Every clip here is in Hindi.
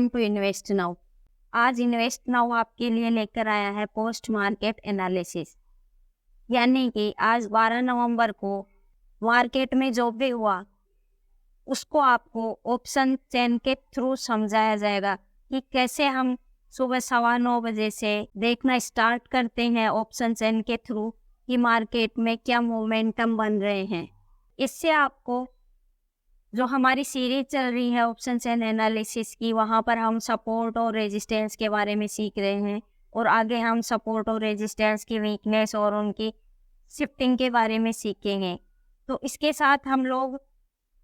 Welcome to Invest Now. आज इन्वेस्ट नाउ आपके लिए लेकर आया है पोस्ट मार्केट एनालिसिस, यानी कि आज 12 नवंबर को मार्केट में जो भी हुआ उसको आपको ऑप्शन चेन के थ्रू समझाया जाएगा कि कैसे हम सुबह 9:15 से देखना स्टार्ट करते हैं ऑप्शन चेन के थ्रू कि मार्केट में क्या मोमेंटम बन रहे हैं। इससे आपको जो हमारी सीरीज चल रही है ऑप्शन चेन एनालिसिस की, वहाँ पर हम सपोर्ट और रेजिस्टेंस के बारे में सीख रहे हैं और आगे हम सपोर्ट और रेजिस्टेंस की वीकनेस और उनकी शिफ्टिंग के बारे में सीखेंगे। तो इसके साथ हम लोग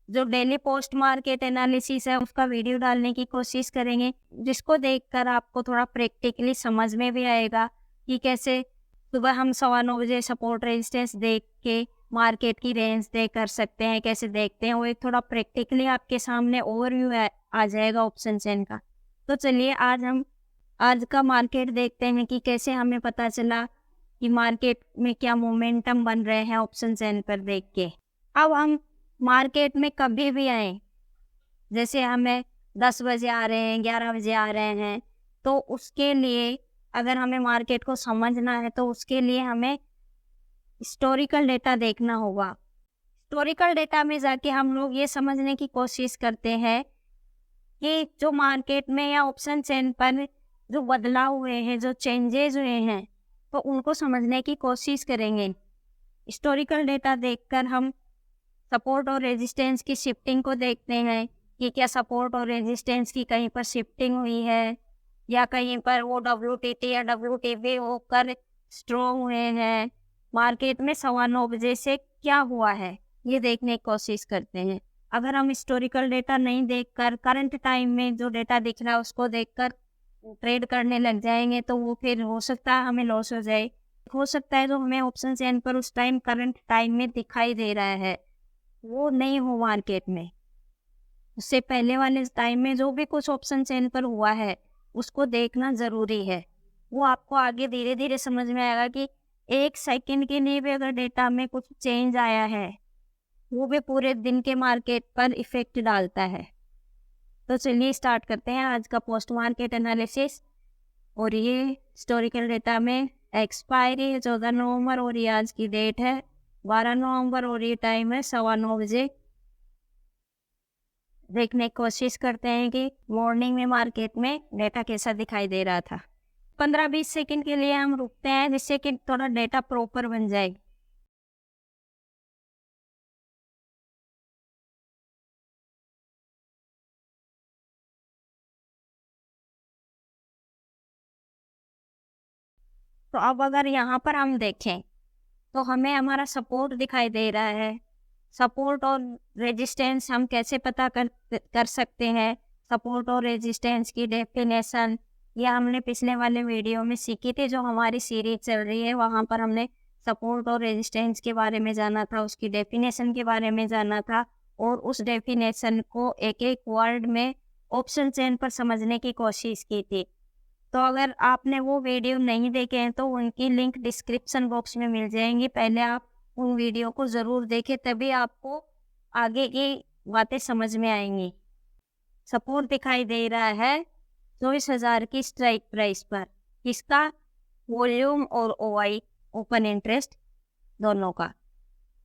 जो डेली पोस्ट मार्केट एनालिसिस है उसका वीडियो डालने की कोशिश करेंगे, जिसको देखकर आपको थोड़ा प्रैक्टिकली समझ में भी आएगा कि कैसे सुबह हम 9:15 सपोर्ट रेजिस्टेंस देख के मार्केट की रेंज तय कर सकते हैं, कैसे देखते हैं। वो एक थोड़ा प्रैक्टिकली आपके सामने ओवरव्यू आ जाएगा ऑप्शन चेन का। तो चलिए आज का मार्केट देखते हैं कि कैसे हमें पता चला कि मार्केट में क्या मोमेंटम बन रहे हैं ऑप्शन चेन पर देख के। अब हम मार्केट में कभी भी आए, जैसे हमें 10 बजे आ रहे हैं, 11 बजे आ रहे हैं, तो उसके लिए अगर हमें मार्केट को समझना है तो उसके लिए हमें हिस्टोरिकल डेटा देखना होगा। हिस्टोरिकल डेटा में जाके हम लोग ये समझने की कोशिश करते हैं कि जो मार्केट में या ऑप्शन चेन पर जो बदलाव हुए हैं, जो चेंजेस हुए हैं, तो उनको समझने की कोशिश करेंगे। हिस्टोरिकल डेटा देखकर हम सपोर्ट और रेजिस्टेंस की शिफ्टिंग को देखते हैं कि क्या सपोर्ट और रेजिस्टेंस की कहीं पर शिफ्टिंग हुई है या कहीं पर वो WTT या WTB होकर स्ट्रॉन्ग हुए हैं। मार्केट में 9:15 से क्या हुआ है ये देखने की कोशिश करते हैं। अगर हम हिस्टोरिकल डेटा नहीं देखकर करंट टाइम में जो डेटा दिख रहा है उसको देखकर ट्रेड करने लग जाएंगे तो वो फिर हो सकता है हमें लॉस हो जाए। हो सकता है जो हमें ऑप्शन चेन पर उस टाइम करंट टाइम में दिखाई दे रहा है वो नहीं हो मार्केट में। उससे पहले वाले टाइम में जो भी कुछ ऑप्शन चेन पर हुआ है उसको देखना ज़रूरी है। वो आपको आगे धीरे धीरे समझ में आएगा कि 1 सेकंड के लिए भी अगर डेटा में कुछ चेंज आया है वो भी पूरे दिन के मार्केट पर इफेक्ट डालता है। तो चलिए स्टार्ट करते हैं आज का पोस्ट मार्केट एनालिसिस। और ये हिस्टोरिकल डेटा में एक्सपायरी है 14 नवंबर और ये आज की डेट है 12 नवंबर और ये टाइम है 9:15। देखने की कोशिश करते हैं कि मॉर्निंग में मार्केट में डेटा कैसा दिखाई दे रहा था। 15-20 सेकंड के लिए हम रुकते हैं जिससे कि थोड़ा डेटा प्रॉपर बन जाए। तो अब अगर यहाँ पर हम देखें तो हमें हमारा सपोर्ट दिखाई दे रहा है। सपोर्ट और रेजिस्टेंस हम कैसे पता कर सकते हैं। सपोर्ट और रेजिस्टेंस की डेफिनेशन ये हमने पिछले वाले वीडियो में सीखी थी, जो हमारी सीरीज चल रही है वहाँ पर हमने सपोर्ट और रेजिस्टेंस के बारे में जाना था, उसकी डेफिनेशन के बारे में जाना था और उस डेफिनेशन को एक एक वर्ड में ऑप्शन चेन पर समझने की कोशिश की थी। तो अगर आपने वो वीडियो नहीं देखे हैं तो उनकी लिंक डिस्क्रिप्शन बॉक्स में मिल जाएंगी। पहले आप उन वीडियो को ज़रूर देखें, तभी आपको आगे की बातें समझ में आएंगी। सपोर्ट दिखाई दे रहा है 24,000 की स्ट्राइक प्राइस पर, किसका? वॉल्यूम और OI ओपन इंटरेस्ट दोनों का।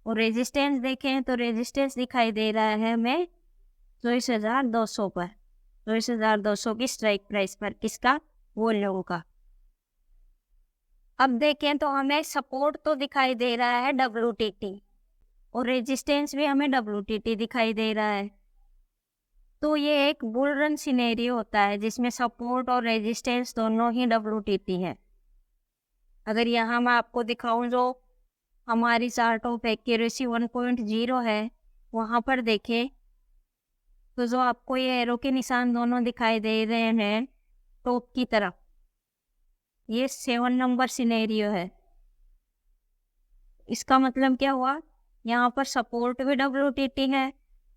और रेजिस्टेंस देखें तो रेजिस्टेंस दिखाई दे रहा है हमें 24,200 पर, 24,200 की स्ट्राइक प्राइस पर, किसका? वॉल्यूम का। अब देखें तो हमें सपोर्ट तो दिखाई दे रहा है WTT और रेजिस्टेंस भी हमें WTT दिखाई दे रहा है। तो ये एक बुल रन सिनेरियो होता है जिसमें सपोर्ट और रेजिस्टेंस दोनों ही WTT है। अगर यहाँ मैं आपको दिखाऊं जो हमारी चार्ट ऑफ एक्यूरेसी 1.0 है, वहाँ पर देखें तो जो आपको ये एरो के निशान दोनों दिखाई दे रहे हैं टॉप की तरफ, ये 7 नंबर सिनेरियो है। इसका मतलब क्या हुआ? यहाँ पर सपोर्ट भी WTT है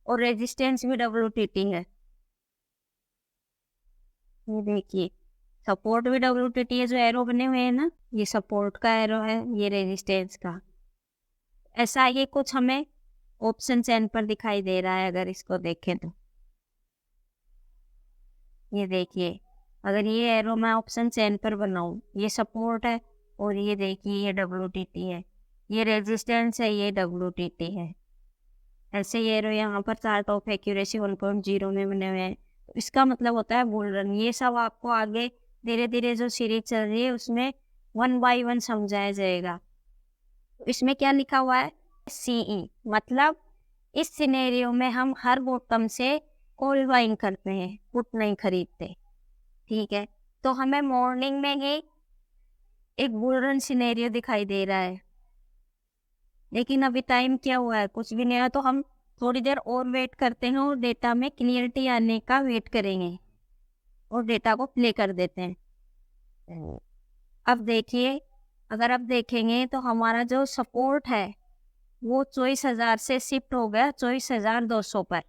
और रेजिस्टेंस भी WTT है। ये देखिए सपोर्ट भी WTT है, जो एरो बने हुए हैं ना, ये सपोर्ट का एरो है, ये रेजिस्टेंस का। ऐसा ही कुछ हमें ऑप्शन चेन पर दिखाई दे रहा है अगर इसको देखें तो। ये देखिए, अगर ये एरो मैं ऑप्शन चेन पर बनाऊं, ये सपोर्ट है और ये देखिए ये WTT है, ये रेजिस्टेंस है, ये WTT है। ऐसे ये एरो यहाँ पर चार्ट ऑफ एक्यूरेसी 1.0 में बने हुए हैं, तो इसका मतलब होता है बुल रन। ये सब आपको आगे धीरे धीरे जो सीरीज चल रही है उसमें 1 बाय 1 समझाया जाएगा। तो इसमें क्या लिखा हुआ है, CE, मतलब इस सिनेरियो में हम हर बॉटम से कॉल बाइंग करते हैं, पुट नहीं खरीदते। ठीक है, तो हमें मॉर्निंग में ही एक बुल रन सिनेरियो दिखाई दे रहा है, लेकिन अभी टाइम क्या हुआ है, कुछ भी नहीं है, तो हम थोड़ी देर और वेट करते हैं और डेटा में क्लियरिटी आने का वेट करेंगे और डेटा को प्ले कर देते हैं। अब देखिए, अगर आप देखेंगे तो हमारा जो सपोर्ट है वो 24,000 से शिफ्ट हो गया 24,200 पर।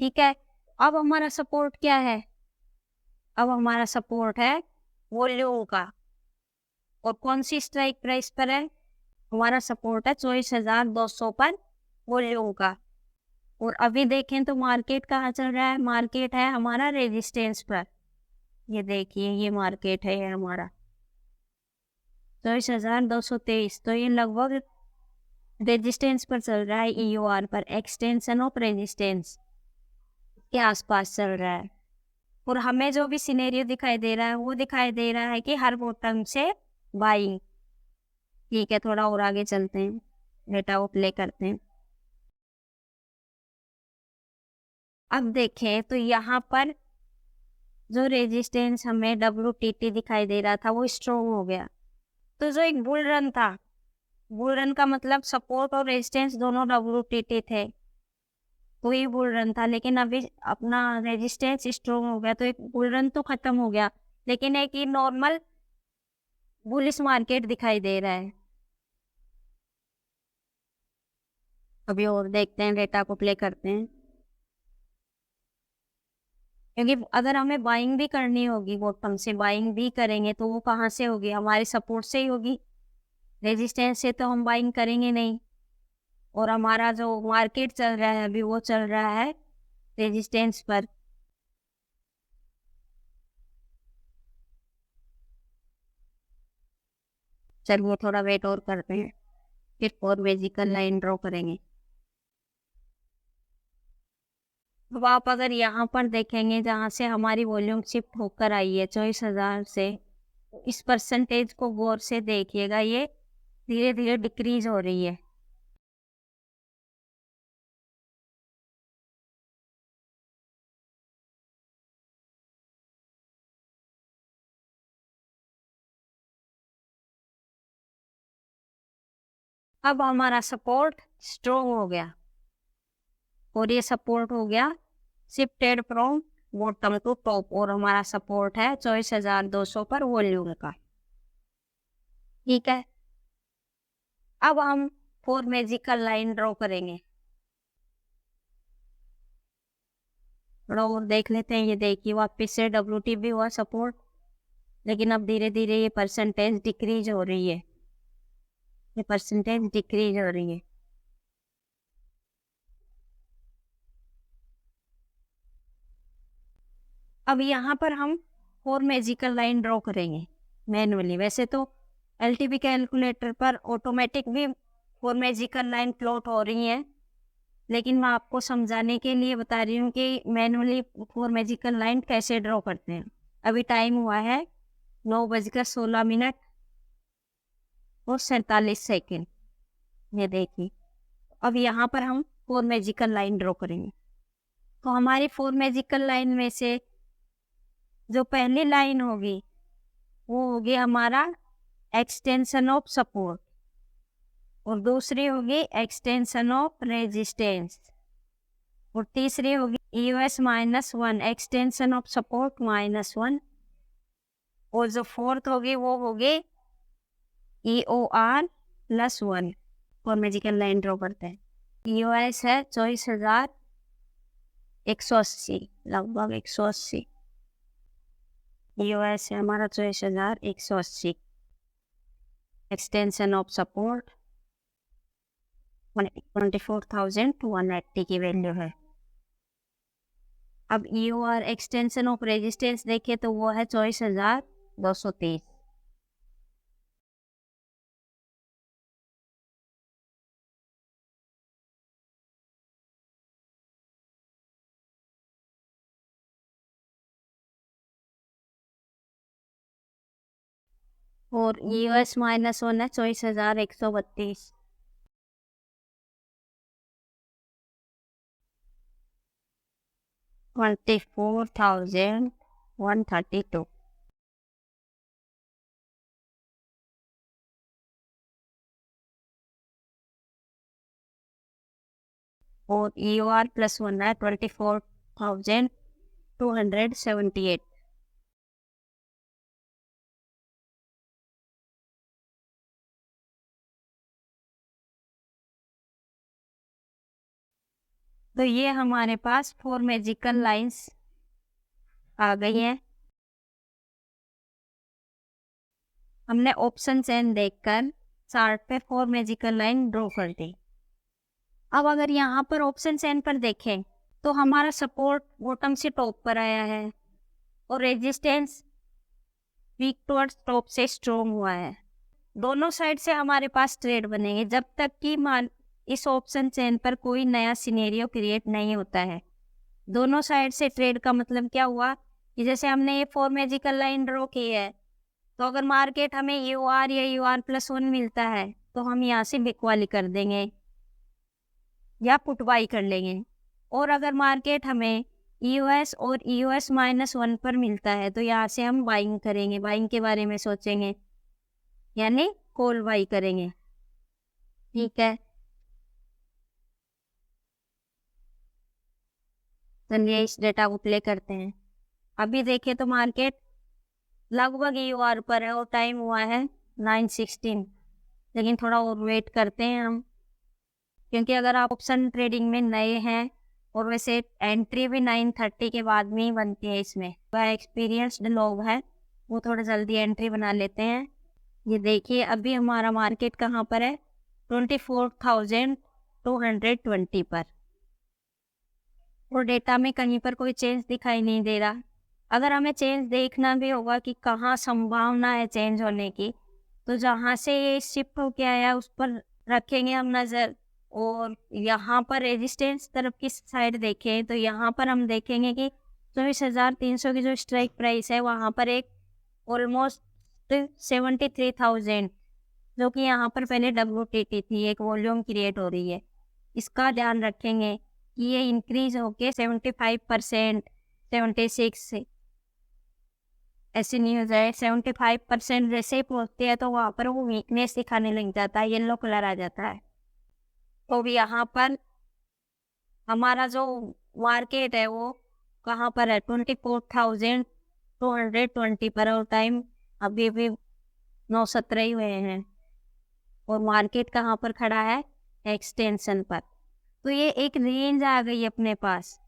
ठीक है, अब हमारा सपोर्ट क्या है, अब हमारा सपोर्ट है वॉल्यूम का, और कौन सी स्ट्राइक प्राइस पर है, हमारा सपोर्ट है 24,200 पर वॉल्यूम का। और अभी देखें तो मार्केट कहाँ चल रहा है, मार्केट है हमारा रेजिस्टेंस पर। ये देखिए ये मार्केट है, ये हमारा 24,223, तो ये लगभग रेजिस्टेंस पर चल रहा है, EOR पर, एक्सटेंशन ऑफ रेजिस्टेंस के आसपास चल रहा है। और हमें जो भी सिनेरियो दिखाई दे रहा है वो दिखाई दे रहा है कि हर बॉटम से बाइंग। ठीक है, थोड़ा और आगे चलते हैं, डेटा को प्ले करते हैं। अब देखें तो यहाँ पर जो रेजिस्टेंस हमें WTT दिखाई दे रहा था वो स्ट्रोंग हो गया। तो जो एक बुल रन था, बुल रन का मतलब सपोर्ट और रेजिस्टेंस दोनों WTT थे, तो ये बुल रन था। लेकिन अभी अपना रेजिस्टेंस स्ट्रोंग हो गया, तो एक बुल रन तो खत्म हो गया, लेकिन एक ही नॉर्मल बुलिश मार्केट दिखाई दे रहा है। अभी और देखते हैं, डेटा को प्ले करते हैं, क्योंकि अगर हमें बाइंग भी करनी होगी, बॉटम से बाइंग भी करेंगे तो वो कहाँ से होगी, हमारे सपोर्ट से ही होगी, रेजिस्टेंस से तो हम बाइंग करेंगे नहीं। और हमारा जो मार्केट चल रहा है अभी वो चल रहा है रेजिस्टेंस पर। चलिए थोड़ा वेट और करते हैं, फिर और बेसिकल लाइन ड्रॉ करेंगे। अब आप अगर यहाँ पर देखेंगे जहाँ से हमारी वॉल्यूम शिफ्ट होकर आई है 24,000 से, तो इस परसेंटेज को गौर से देखिएगा, ये धीरे धीरे डिक्रीज हो रही है। अब हमारा सपोर्ट स्ट्रोंग हो गया और ये सपोर्ट हो गया shifted from bottom to top, और हमारा सपोर्ट है 24,200 पर वॉल्यूम का। ठीक है, अब हम 4 मैजिकल लाइन ड्रॉ करेंगे। थोड़ा और देख लेते हैं, ये देखिए वापस से WT भी हुआ सपोर्ट, लेकिन अब धीरे धीरे ये परसेंटेज डिक्रीज हो रही है, ये परसेंटेज डिक्रीज हो रही है। अब यहाँ पर हम 4 मैजिकल लाइन ड्रॉ करेंगे मैनुअली। वैसे तो LTP कैलकुलेटर पर ऑटोमेटिक भी 4 मैजिकल लाइन प्लॉट हो रही हैं, लेकिन मैं आपको समझाने के लिए बता रही हूँ कि मैनुअली 4 मैजिकल लाइन कैसे ड्रॉ करते हैं। अभी टाइम हुआ है 9:16 और 47 सेकेंड। ये देखिए, अब यहाँ पर हम 4 मैजिकल लाइन ड्रॉ करेंगे। तो हमारी 4 मैजिकल लाइन में से जो पहली लाइन होगी वो होगी हमारा एक्सटेंशन ऑफ सपोर्ट, और दूसरी होगी एक्सटेंशन ऑफ रेजिस्टेंस, और तीसरी होगी EOS -1, एक्सटेंशन ऑफ सपोर्ट -1, और जो फोर्थ होगी वो होगी EOR +1। और मैजिकल लाइन ड्रॉ करते हैं। EOS है 24,180, लगभग 180। EOS है हमारा 24,180, एक्सटेंशन ऑफ सपोर्ट 24,180 की वैल्यू है। अब EOR एक्सटेंशन ऑफ रेजिस्टेंस देखें तो वो है 24,230। और EOS-1 है 24,132। $24,132। और EOR+1 है 24,278। तो ये हमारे पास 4 मैजिकल लाइंस आ गई हैं। हमने ऑप्शन चेन देखकर चार्ट पे 4 मैजिकल लाइन ड्रॉ कर दी। अब अगर यहाँ पर ऑप्शन चेन पर देखें तो हमारा सपोर्ट बॉटम से टॉप पर आया है और रेजिस्टेंस वीक टुवर्ड्स टॉप से स्ट्रॉन्ग हुआ है। दोनों साइड से हमारे पास ट्रेड बनेंगे जब तक कि मान इस ऑप्शन चेन पर कोई नया सिनेरियो क्रिएट नहीं होता है। दोनों साइड से ट्रेड का मतलब क्या हुआ कि जैसे हमने ये 4 मैजिकल लाइन ड्रॉ की है, तो अगर मार्केट हमें EOR या EOR+1 मिलता है तो हम यहाँ से बिक वाली कर देंगे या पुट बाई कर लेंगे। और अगर मार्केट हमें EOS और EOS-1 पर मिलता है तो यहाँ से हम बाइंग करेंगे, बाइंग के बारे में सोचेंगे, यानी कॉल बाई करेंगे। ठीक है, चलिए इस डेटा को प्ले करते हैं। अभी देखें तो मार्केट लगभग EOR पर है और टाइम हुआ है 9:16, लेकिन थोड़ा और वेट करते हैं हम, क्योंकि अगर आप ऑप्शन ट्रेडिंग में नए हैं और वैसे एंट्री भी 9:30 के बाद में ही बनती है, इसमें वह एक्सपीरियंस्ड लोग हैं वो थोड़ा जल्दी एंट्री बना लेते हैं। ये देखिए अभी हमारा मार्केट कहाँ पर है, 24,220 पर, और डेटा में कहीं पर कोई चेंज दिखाई नहीं दे रहा। अगर हमें चेंज देखना भी होगा कि कहाँ संभावना है चेंज होने की, तो जहाँ से ये शिफ्ट होके आया उस पर रखेंगे हम नज़र। और यहाँ पर रेजिस्टेंस तरफ की साइड देखें तो यहाँ पर हम देखेंगे कि 24,300 की जो स्ट्राइक प्राइस है वहाँ पर एक ऑलमोस्ट 73,000, जो कि यहाँ पर पहले WTT थी, एक वॉल्यूम क्रिएट हो रही है, इसका ध्यान रखेंगे कि ये इंक्रीज होके 75%, 76 ऐसे नहीं हो जाए। 75% जैसे ही पहुँचती है तो वहाँ पर वो वीकनेस दिखाने लग जाता है, येलो कलर आ जाता है। तो भी यहाँ पर हमारा जो मार्केट है वो कहाँ पर है, 24,220 पर, और टाइम अभी भी 9:17 ही हुए हैं, और मार्केट कहाँ पर खड़ा है, एक्सटेंशन पर। तो ये एक रेंज आ गई अपने पास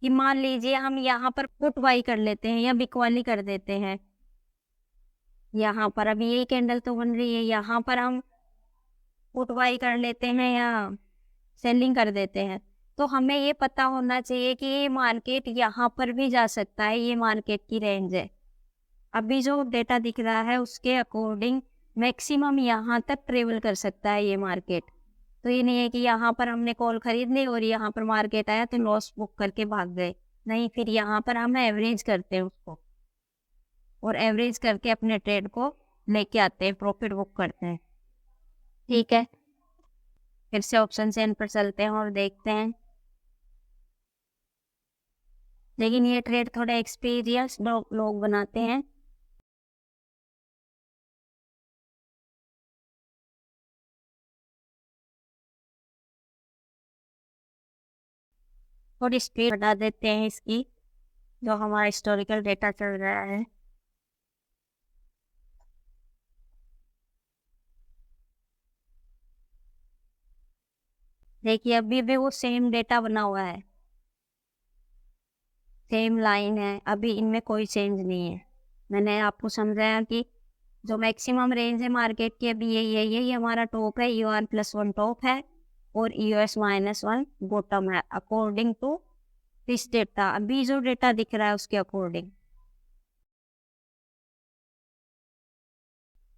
कि मान लीजिए हम यहाँ पर पुट बाई कर लेते हैं या बिक वाली कर देते हैं। यहाँ पर अभी ये कैंडल तो बन रही है, यहाँ पर हम पुट बाई कर लेते हैं या सेलिंग कर देते हैं। तो हमें ये पता होना चाहिए कि ये मार्केट यहाँ पर भी जा सकता है, ये मार्केट की रेंज है। अभी जो डेटा दिख रहा है उसके अकॉर्डिंग मैक्सिमम यहाँ तक ट्रेवल कर सकता है ये मार्केट। तो ये नहीं है कि यहाँ पर हमने कॉल खरीद ली और यहाँ पर मार्केट आया तो लॉस बुक करके भाग गए, नहीं, फिर यहाँ पर हम एवरेज करते हैं उसको, और एवरेज करके अपने ट्रेड को लेके आते हैं, प्रॉफिट बुक करते हैं। ठीक है, फिर से ऑप्शन चेन पर चलते हैं और देखते हैं। लेकिन ये ट्रेड थोड़े एक्सपीरियंस लोग बनाते हैं। थोड़ी स्पीड बढ़ा देते हैं इसकी, जो हमारा हिस्टोरिकल डेटा चल रहा है। देखिए अभी भी वो सेम डेटा बना हुआ है, सेम लाइन है, अभी इनमें कोई चेंज नहीं है। मैंने आपको समझाया कि जो मैक्सिमम रेंज है मार्केट की अभी यही हमारा टॉप है, EOR+1 टॉप है और EOS-1 बॉटम है, अकॉर्डिंग टू दिस डेटा, अभी जो डेटा दिख रहा है उसके अकॉर्डिंग।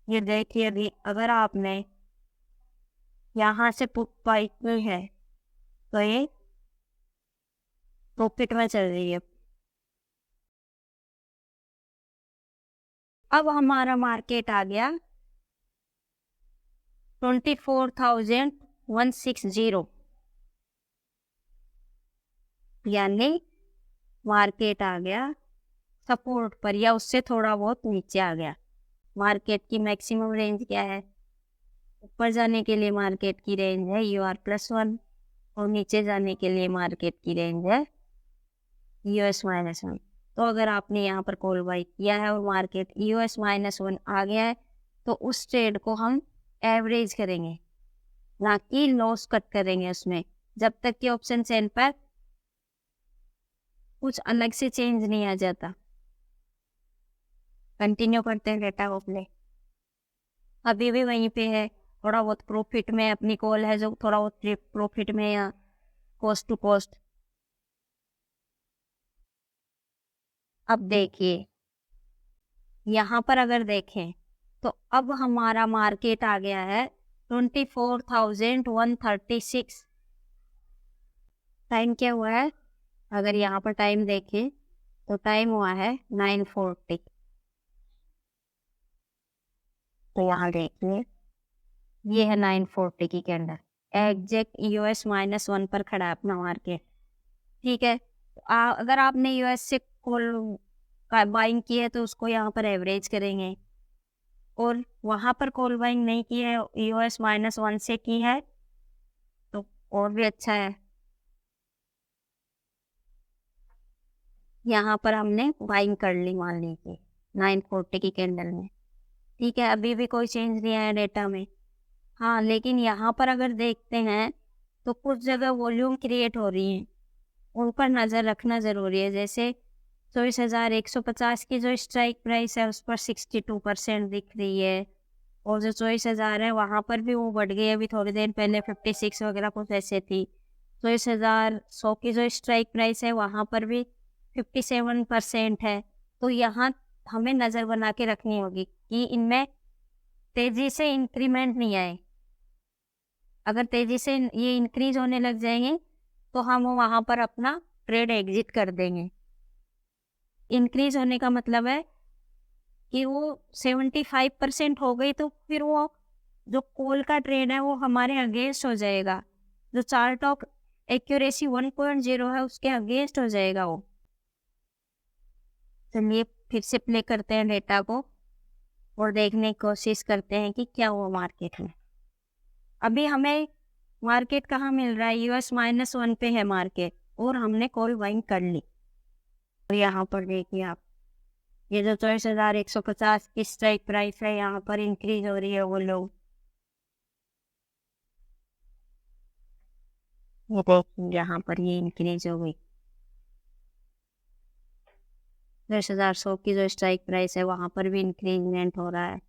ये देखिए, अभी अगर आपने यहाँ से पुट बाई की है तो ये प्रॉफिट में चल रही है। अब हमारा मार्केट आ गया 24,160, यानी मार्केट आ गया सपोर्ट पर या उससे थोड़ा बहुत नीचे आ गया। मार्केट की मैक्सिमम रेंज क्या है? ऊपर जाने के लिए मार्केट की रेंज है UR+1 और नीचे जाने के लिए मार्केट की रेंज है US-1। तो अगर आपने यहाँ पर कॉल बाई किया है और मार्केट US-1 आ गया है तो उस ट्रेड को हम एवरेज करेंगे, ना कि लॉस कट करेंगे उसमें, जब तक कि ऑप्शन सेल पर कुछ अलग से चेंज नहीं आ जाता। कंटिन्यू करते हैं डेटा को प्ले। अभी भी वहीं पे है, थोड़ा बहुत प्रॉफिट में अपनी कॉल है जो थोड़ा बहुत प्रॉफिट में या कॉस्ट टू कॉस्ट। अब देखिए यहाँ पर अगर देखें तो अब हमारा मार्केट आ गया है 24,136। टाइम क्या हुआ है? अगर यहाँ पर टाइम देखें तो टाइम हुआ है 9:40। तो यहाँ देखिए ये है 9:40 की कैंडल, एग्जैक्ट US-1 पर खड़ा है अपना मार्केट। ठीक है, तो अगर आपने US से कॉल बाइंग की है तो उसको यहाँ पर एवरेज करेंगे, और वहाँ पर कॉल बाइंग नहीं की है, US-1 से की है तो और भी अच्छा है। यहाँ पर हमने बाइंग कर ली मान लीजिए 9:40 की कैंडल में। ठीक है, अभी भी कोई चेंज नहीं आया डेटा में। हाँ, लेकिन यहाँ पर अगर देखते हैं तो कुछ जगह वॉल्यूम क्रिएट हो रही है, उन पर नज़र रखना ज़रूरी है। जैसे 24,150 की जो स्ट्राइक प्राइस है उस पर 62% दिख रही है, और जो 24,000 है वहाँ पर भी वो बढ़ गई। अभी थोड़ी देर पहले 56 वगैरह कुछ ऐसे थी। 24,100 की जो स्ट्राइक प्राइस है वहाँ पर भी 57% है। तो यहाँ हमें नज़र बना के रखनी होगी कि इनमें तेज़ी से इंक्रीमेंट नहीं आए। अगर तेज़ी से ये इंक्रीज होने लग जाएंगे तो हम वहाँ पर अपना ट्रेड एग्जिट कर देंगे। इंक्रीज होने का मतलब है कि वो 75% हो गई तो फिर वो जो कॉल का ट्रेड है वो हमारे अगेंस्ट हो जाएगा। जो चार्ट ऑफ एक्यूरेसी 1.0 है उसके अगेंस्ट हो जाएगा वो। चलिए फिर से प्ले करते हैं डेटा को और देखने की कोशिश करते हैं कि क्या हुआ मार्केट में। अभी हमें मार्केट कहाँ मिल रहा है? US-1 पे है मार्केट, और हमने कॉल बाइंग कर ली। और यहाँ पर देखिए आप, ये जो 24,150 की स्ट्राइक प्राइस है यहाँ पर इंक्रीज हो रही है। वो लोग यहाँ पर ये इंक्रीज हो गई। 24,100 की जो स्ट्राइक प्राइस है वहाँ पर भी इंक्रीजमेंट हो रहा है,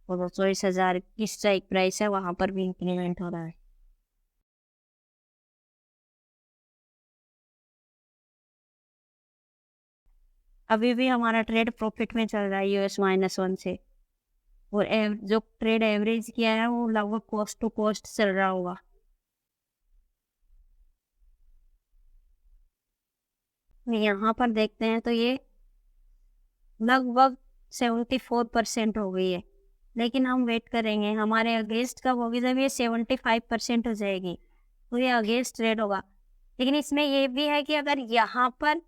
और वो 24,000 की स्ट्राइक प्राइस है वहाँ पर भी इंक्रीमेंट हो रहा है। अभी भी हमारा ट्रेड प्रॉफिट में चल रहा है US-1 से, और जो ट्रेड एवरेज किया है वो लगभग कॉस्ट टू कॉस्ट चल रहा होगा। यहाँ पर देखते हैं तो ये लगभग 74% हो गई है, लेकिन हम वेट करेंगे हमारे अगेंस्ट कब होगी? जब ये 75% हो जाएगी तो ये अगेंस्ट ट्रेड होगा। लेकिन इसमें ये भी है कि अगर यहाँ पर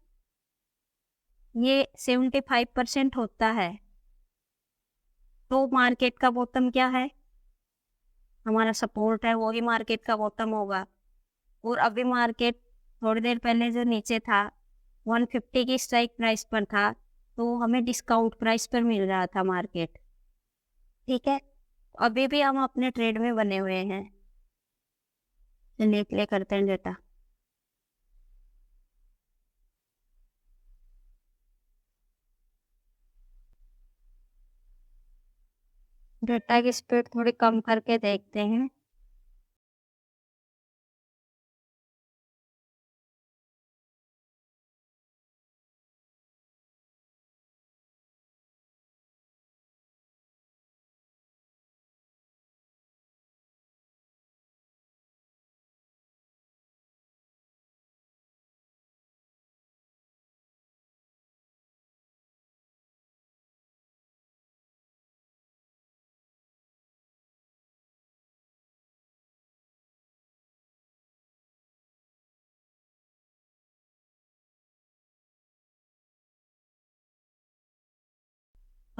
ये 75% होता है तो मार्केट का बॉटम क्या है? हमारा सपोर्ट है, वो ही मार्केट का बॉटम होगा। और अभी मार्केट थोड़ी देर पहले जो नीचे था 150 की स्ट्राइक प्राइस पर था, तो हमें डिस्काउंट प्राइस पर मिल रहा था मार्केट। ठीक है, अभी भी हम अपने ट्रेड में बने हुए हैं। चलिए प्ले करते हैं डेटा। डेटा की स्पीड थोड़ी कम करके देखते हैं।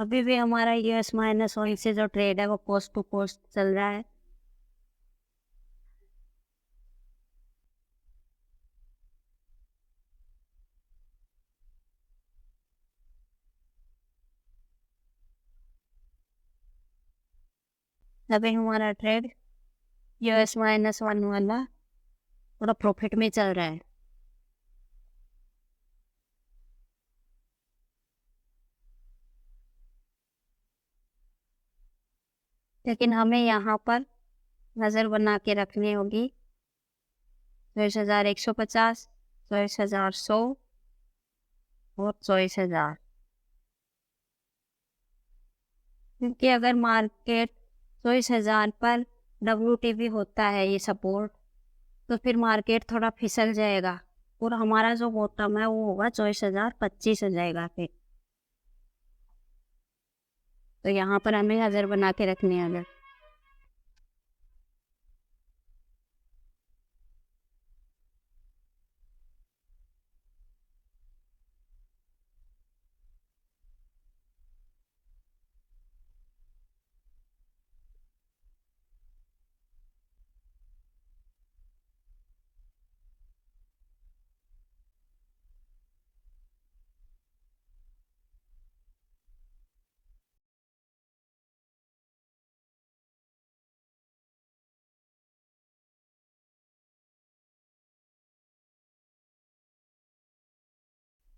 अभी भी हमारा US-1 से जो ट्रेड है वो पोस्ट टू पोस्ट चल रहा है। अभी हमारा ट्रेड US-1 वाला थोड़ा प्रॉफिट में चल रहा है। लेकिन हमें यहाँ पर नज़र बना के रखनी होगी 24,150, 24,100 और 24,000, क्योंकि अगर मार्केट 24,000 पर WTB होता है ये सपोर्ट, तो फिर मार्केट थोड़ा फिसल जाएगा और हमारा जो बॉटम है वो होगा 24,025 हो जाएगा फिर। तो यहाँ पर हमें नज़र बना के रखनी है। अगर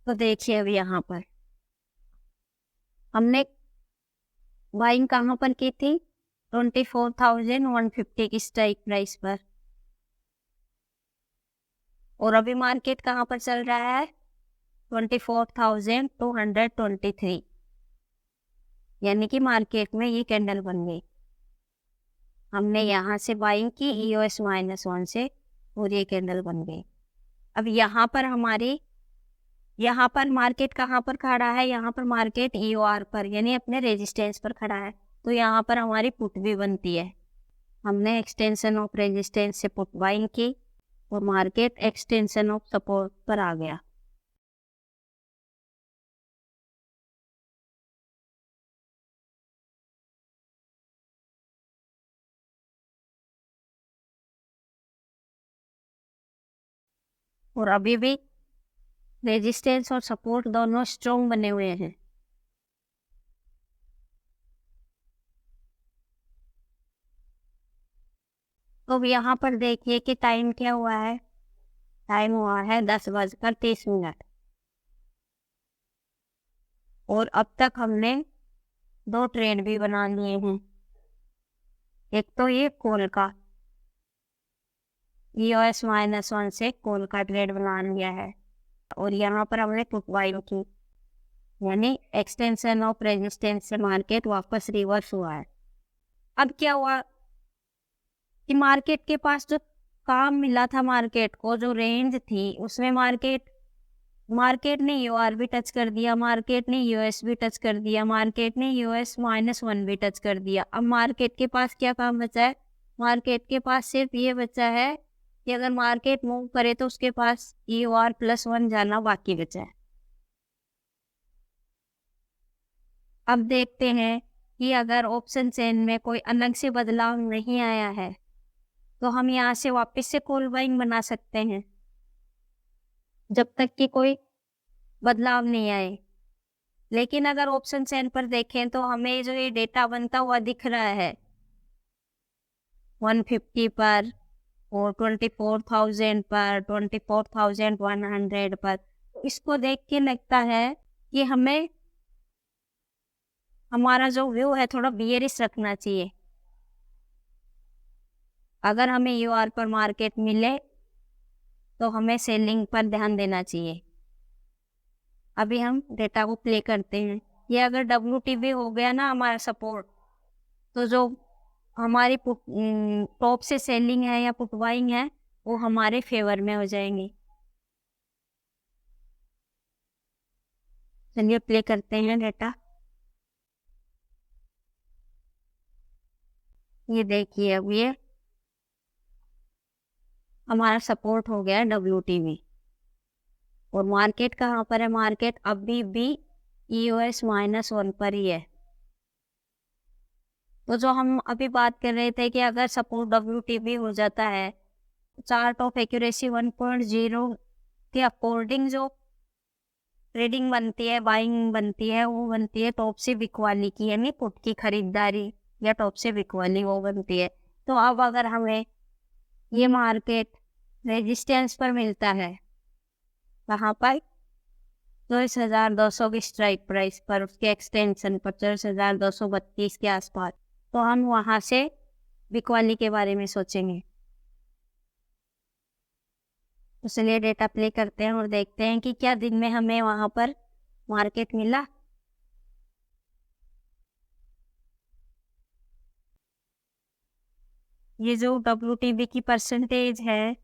तो देखिए अभी यहाँ पर हमने बाइंग कहाँ पर की थी, 24,150 की स्ट्राइक प्राइस पर, और अभी मार्केट कहाँ पर चल रहा है, 24,223, यानी कि मार्केट में ये कैंडल बन गई। हमने यहाँ से बाइंग की EOS-1 से और ये कैंडल बन गई। अब यहाँ पर मार्केट कहाँ पर खड़ा है, यहाँ पर मार्केट EOR पर यानी अपने रेजिस्टेंस पर खड़ा है, तो यहाँ पर हमारी पुट भी बनती है। हमने एक्सटेंशन ऑफ रेजिस्टेंस से पुट बाइंग की और मार्केट एक्सटेंशन ऑफ सपोर्ट पर आ गया। और अभी भी रेजिस्टेंस और सपोर्ट दोनों स्ट्रॉन्ग बने हुए हैं। तो यहाँ पर देखिए कि टाइम क्या हुआ है, टाइम हुआ है 10:30। और अब तक हमने 2 ट्रेड भी बना लिए हैं। एक तो ये कॉल का EOS-1 से कॉल का ट्रेड बना लिया है, और यहाँ पर हमने पुट बाइंग की, यानी एक्सटेंशन ऑफ रेजिस्टेंस से मार्केट वापस रिवर्स हुआ है। अब क्या हुआ कि मार्केट के पास जो काम मिला था, मार्केट को जो रेंज थी, उसमें मार्केट ने EOR भी टच कर दिया, मार्केट ने US भी टच कर दिया, मार्केट ने US-1 भी टच कर दिया। अब मार्केट के पास क्या काम बचा है, मार्केट के पास सिर्फ ये बचा है कि अगर मार्केट मूव करे तो उसके पास EOR+1 जाना बाकी बचा है। अब देखते हैं कि अगर ऑप्शन चेन में कोई अलग से बदलाव नहीं आया है तो हम यहाँ से वापस से कॉल बाइंग बना सकते हैं, जब तक कि कोई बदलाव नहीं आए। लेकिन अगर ऑप्शन चेन पर देखें तो हमें जो ये डेटा बनता हुआ दिख रहा है 150 पर और 24,000 पर, 24,100 पर, इसको देख के लगता है कि हमें हमारा जो व्यू है थोड़ा बियरिश रखना चाहिए। अगर हमें EOR पर मार्केट मिले तो हमें सेलिंग पर ध्यान देना चाहिए। अभी हम डेटा को प्ले करते हैं। ये अगर WTB हो गया ना हमारा सपोर्ट, तो जो हमारी टॉप से सेलिंग है या पुट बाइंग है वो हमारे फेवर में हो जाएंगी। चलिए प्ले करते हैं डेटा। ये देखिए अब ये हमारा सपोर्ट हो गया WTB, और मार्केट कहाँ पर है, मार्केट अभी भी EOS-1 पर ही है। तो जो हम अभी बात कर रहे थे कि अगर सपोज WTB हो जाता है, चार्ट ऑफ एक्यूरेसी 1.0 के अकॉर्डिंग जो ट्रेडिंग बनती है, बाइंग बनती है, वो बनती है टॉप से बिक वाली की, यानी पुट की खरीदारी या टॉप से बिक वाली वो बनती है। तो अब अगर हमें ये मार्केट रेजिस्टेंस पर मिलता है, कहाँ पर? 24,200 की स्ट्राइक प्राइस पर, उसके एक्सटेंशन पर 24,232 के आसपास, तो हम वहाँ से बिक वाली के बारे में सोचेंगे। तो चलिए डेटा प्ले करते हैं और देखते हैं कि क्या दिन में हमें वहाँ पर मार्केट मिला। ये जो WTB की परसेंटेज है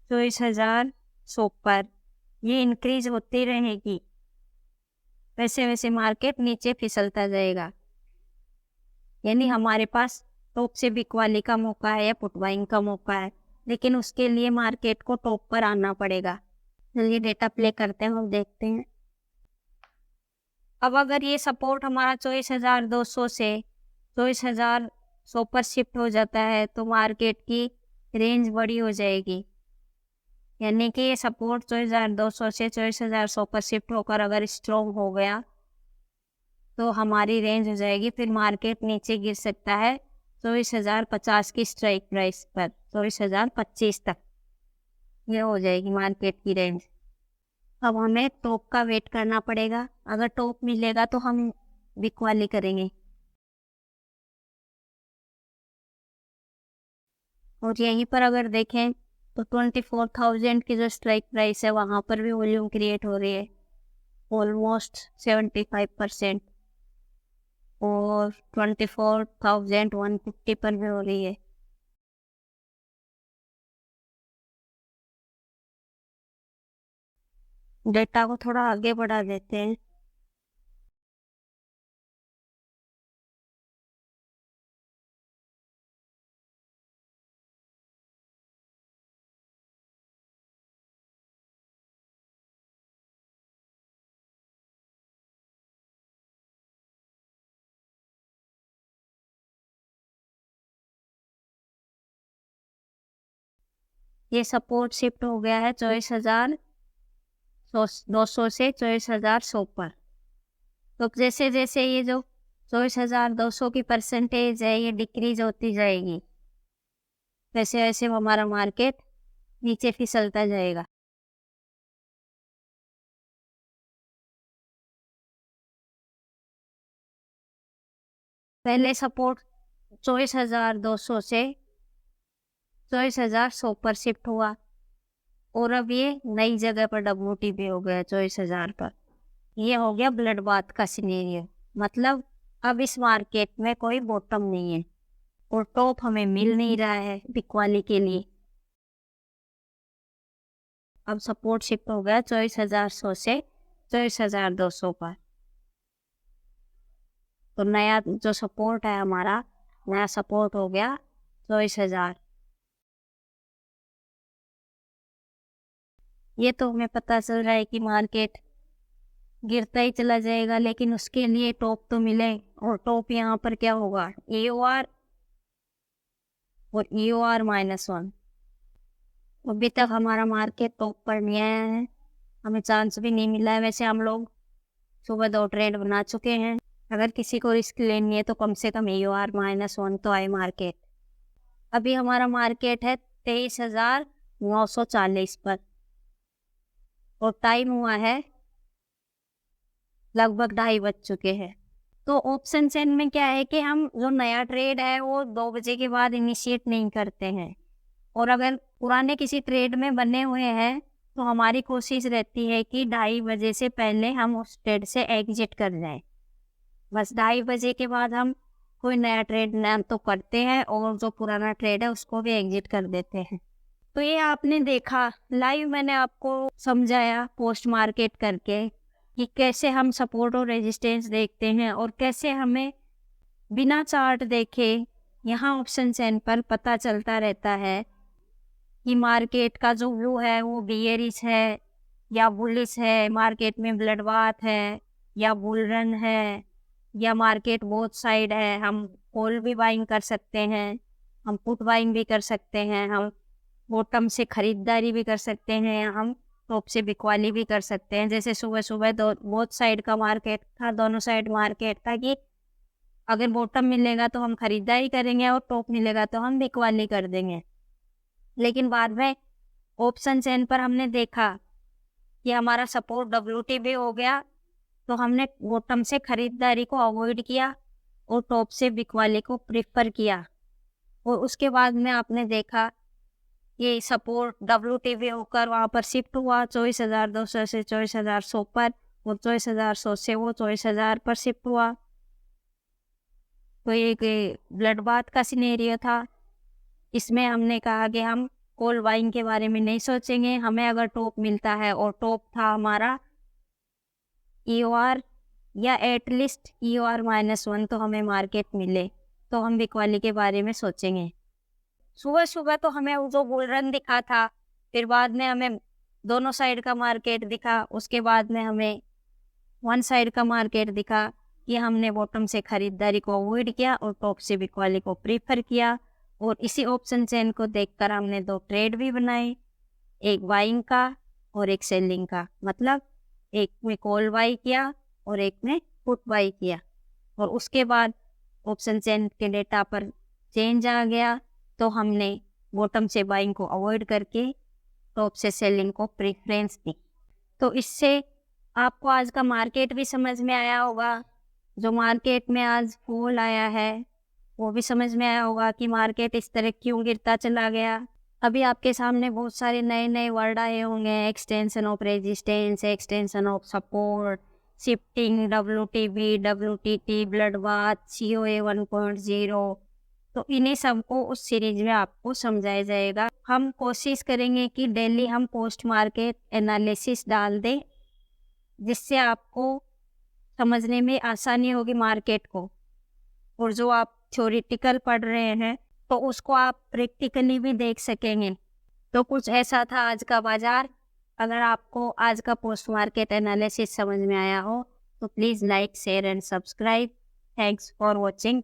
24,100 पर, ये इंक्रीज होती रहेगी, वैसे वैसे मार्केट नीचे फिसलता जाएगा। यानी हमारे पास टॉप से बिक वाली का मौका है या पुट बाइंग का मौका है, लेकिन उसके लिए मार्केट को टॉप पर आना पड़ेगा। चलिए डेटा प्ले करते हैं और देखते हैं। अब अगर ये सपोर्ट हमारा 24,200 से 24,100 पर शिफ्ट हो जाता है तो मार्केट की रेंज बड़ी हो जाएगी। यानी कि ये सपोर्ट 24,200 से 24,100 पर शिफ्ट होकर अगर स्ट्रॉन्ग हो गया तो हमारी रेंज हो जाएगी, फिर मार्केट नीचे गिर सकता है 24,050 की स्ट्राइक प्राइस पर, 24,025 तक ये हो जाएगी मार्केट की रेंज। अब हमें टॉप का वेट करना पड़ेगा, अगर टॉप मिलेगा तो हम बिक वाली करेंगे। और यहीं पर अगर देखें तो 24,000 की जो स्ट्राइक प्राइस है वहाँ पर भी वॉल्यूम क्रिएट हो रही है, ऑलमोस्ट 75%, और 24,150 पर भी हो रही है। डेटा को थोड़ा आगे बढ़ा देते हैं। ये सपोर्ट शिफ्ट हो गया है 24,200 से 24,100 पर। तो जैसे जैसे ये जो 24,200 की परसेंटेज है ये डिक्रीज होती जाएगी, वैसे वैसे हमारा मार्केट नीचे फिसलता जाएगा। पहले सपोर्ट 24,200 से 24,100 पर शिफ्ट हुआ और अब ये नई जगह पर WTB हो गया 24,000 पर। ये हो गया ब्लड बाथ का सिनेरियो, मतलब अब इस मार्केट में कोई बॉटम नहीं है और टॉप हमें मिल नहीं रहा है बिक वाली के लिए। अब सपोर्ट शिफ्ट हो गया 24,100 से 24,200 पर। तो नया जो सपोर्ट है हमारा, नया सपोर्ट हो गया 24,000। ये तो हमें पता चल रहा है कि मार्केट गिरता ही चला जाएगा, लेकिन उसके लिए टॉप तो मिले, और टॉप यहाँ पर क्या होगा? EOR और EOR -1। अभी तक हमारा मार्केट टॉप पर नहीं आया है, हमें चांस भी नहीं मिला है। वैसे हम लोग सुबह 2 ट्रेड बना चुके हैं, अगर किसी को रिस्क लेनी है तो कम से कम EOR -1 तो आए मार्केट। अभी हमारा मार्केट है 23,940 पर और टाइम हुआ है लगभग 2:30 बज चुके हैं। तो ऑप्शन चेन में क्या है कि हम जो नया ट्रेड है वो 2 बजे के बाद इनिशिएट नहीं करते हैं, और अगर पुराने किसी ट्रेड में बने हुए हैं तो हमारी कोशिश रहती है कि 2:30 बजे से पहले हम उस ट्रेड से एग्जिट कर जाएं। बस 2:30 बजे के बाद हम कोई नया ट्रेड ना तो करते हैं और जो पुराना ट्रेड है उसको भी एग्जिट कर देते हैं। तो ये आपने देखा लाइव, मैंने आपको समझाया पोस्ट मार्केट करके कि कैसे हम सपोर्ट और रेजिस्टेंस देखते हैं और कैसे हमें बिना चार्ट देखे यहाँ ऑप्शन चेन पर पता चलता रहता है कि मार्केट का जो व्यू है वो बियरिश है या बुलिश है, मार्केट में ब्लड बाथ है या बुल रन है, या मार्केट बोथ साइड है। हम कॉल भी बाइंग कर सकते हैं, हम पुट बाइंग भी कर सकते हैं, हम बॉटम से खरीदारी भी कर सकते हैं, हम टॉप से बिकवाली भी कर सकते हैं। जैसे सुबह सुबह दो बोथ साइड का मार्केट था, दोनों साइड मार्केट था कि अगर बॉटम मिलेगा तो हम खरीदारी करेंगे और टॉप मिलेगा तो हम बिकवाली कर देंगे। लेकिन बाद में ऑप्शन चेन पर हमने देखा कि हमारा सपोर्ट WT भी हो गया, तो हमने बॉटम से खरीदारी को अवॉइड किया और टॉप से बिकवाली को प्रेफर किया। और उसके बाद में आपने देखा ये सपोर्ट WT भी होकर वहाँ पर शिफ्ट हुआ 24,200 से 24,100 पर, और 24,100 से वो 24,000 पर शिफ्ट हुआ। तो ये ब्लड बाथ का सिनेरियो था। इसमें हमने कहा कि हम कॉल बाइंग के बारे में नहीं सोचेंगे, हमें अगर टॉप मिलता है और टॉप था हमारा EOR या एटलीस्ट EOR-1 तो हमें मार्केट मिले, तो हम बिकवाली के बारे में सोचेंगे। सुबह सुबह तो हमें वो जो बुल रन दिखा था, फिर बाद में हमें दोनों साइड का मार्केट दिखा, उसके बाद में हमें वन साइड का मार्केट दिखा कि हमने बॉटम से खरीदारी को अवॉइड किया और टॉप से बिकवाली को प्रीफर किया। और इसी ऑप्शन चेन को देखकर हमने 2 ट्रेड भी बनाए, एक बाइंग का और एक सेलिंग का। मतलब एक में कॉल बाई किया और एक में पुट बाई किया, और उसके बाद ऑप्शन चेन के डेटा पर चेंज आ गया, तो हमने बॉटम से बाइंग को अवॉइड करके टॉप से सेलिंग को प्रेफरेंस दी। तो इससे आपको आज का मार्केट भी समझ में आया होगा, जो मार्केट में आज फॉल आया है वो भी समझ में आया होगा कि मार्केट इस तरह क्यों गिरता चला गया। अभी आपके सामने बहुत सारे नए नए वर्ड आए होंगे, extension of resistance, extension of support, shifting, WTB, WTT, blood bath, COA 1.0। तो इन्हीं सबको उस सीरीज में आपको समझाया जाएगा। हम कोशिश करेंगे कि डेली हम पोस्ट मार्केट एनालिसिस डाल दें, जिससे आपको समझने में आसानी होगी मार्केट को, और जो आप थ्योरेटिकल पढ़ रहे हैं तो उसको आप प्रैक्टिकली भी देख सकेंगे। तो कुछ ऐसा था आज का बाजार। अगर आपको आज का पोस्ट मार्केट एनालिसिस समझ में आया हो तो please like, share and subscribe. Thanks for watching.